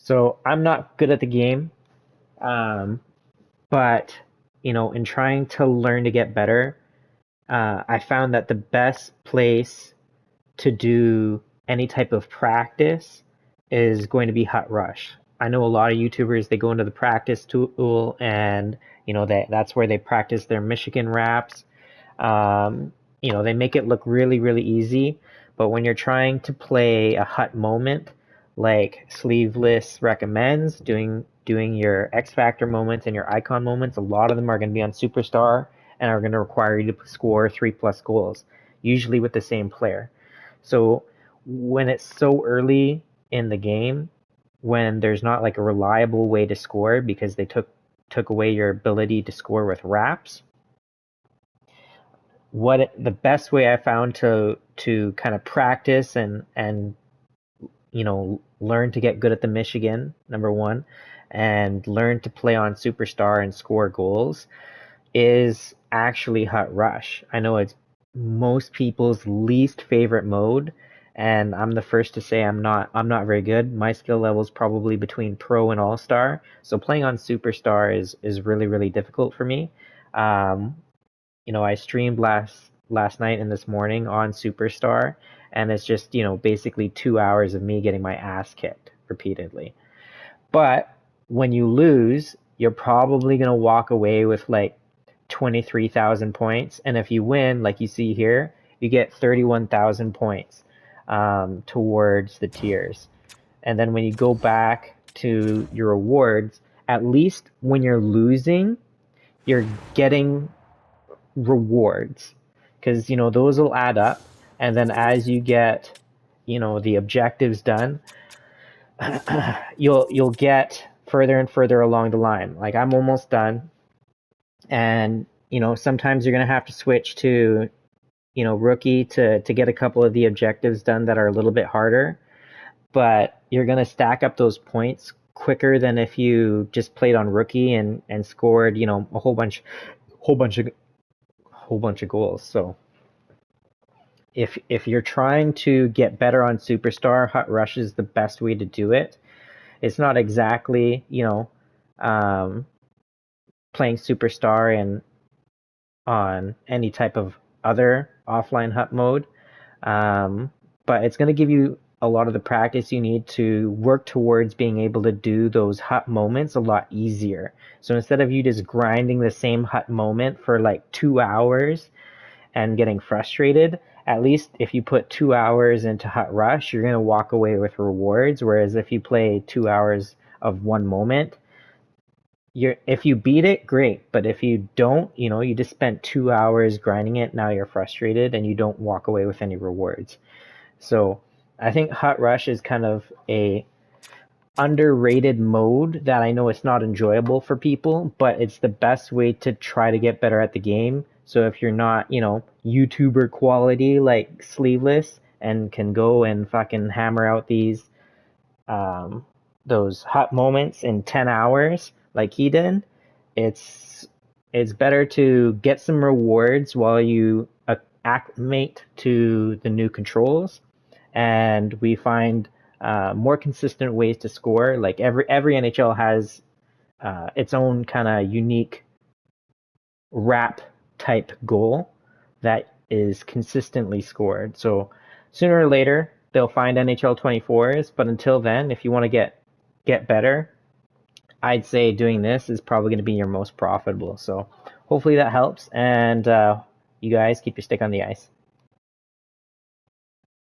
So I'm not good at the game, um, but in trying to learn to get better, I found that the best place to do any type of practice is going to be Hut Rush. I know a lot of YouTubers, they go into the practice tool and that's where they practice their Michigan raps. Um, they make it look really, really easy, but when you're trying to play a Hut moment, like Sleeveless recommends, doing your X Factor moments and your icon moments, a lot of them are going to be on Superstar and are going to require you to score 3+ goals, usually with the same player. So when it's so early in the game, when there's not like a reliable way to score because they took away your ability to score with wraps, the best way I found to kind of practice and learn to get good at the Michigan, number one, and learn to play on Superstar and score goals is actually Hut Rush. I know it's most people's least favorite mode, and I'm the first to say I'm not very good. My skill level is probably between pro and all-star, so playing on Superstar is really, really difficult for me. Um, I streamed last night and this morning on Superstar, and it's just, basically 2 hours of me getting my ass kicked repeatedly. But when you lose, you're probably gonna walk away with like 23,000 points, and if you win, like you see here, you get 31,000 points towards the tiers. And then when you go back to your rewards, at least when you're losing, you're getting rewards because those will add up, and then as you get the objectives done, you'll get further and further along the line. Like I'm almost done, and sometimes you're gonna have to switch to rookie to get a couple of the objectives done that are a little bit harder, but you're gonna stack up those points quicker than if you just played on rookie and scored a whole bunch of goals. So if you're trying to get better on Superstar, Hut Rush is the best way to do it. It's not exactly, um, playing Superstar and on any type of other offline Hut mode, um, but it's going to give you a lot of the practice you need to work towards being able to do those Hut moments a lot easier. So instead of you just grinding the same Hut moment for like 2 hours and getting frustrated, at least if you put 2 hours into Hut Rush, you're going to walk away with rewards. Whereas if you play 2 hours of one moment, if you beat it, great. But if you don't, you just spent 2 hours grinding it, now you're frustrated and you don't walk away with any rewards. So I think Hut Rush is kind of a underrated mode that I know it's not enjoyable for people, but it's the best way to try to get better at the game. So if you're not, YouTuber quality like Sleeveless and can go and fucking hammer out um, those hot moments in 10 hours like he did, it's it's better to get some rewards while you acclimate to the new controls, and we find more consistent ways to score. Like every NHL has its own kind of unique wrap type goal that is consistently scored. So sooner or later they'll find NHL 24s, but until then, if you want to get better, I'd say doing this is probably going to be your most profitable. So hopefully that helps, and you guys keep your stick on the ice.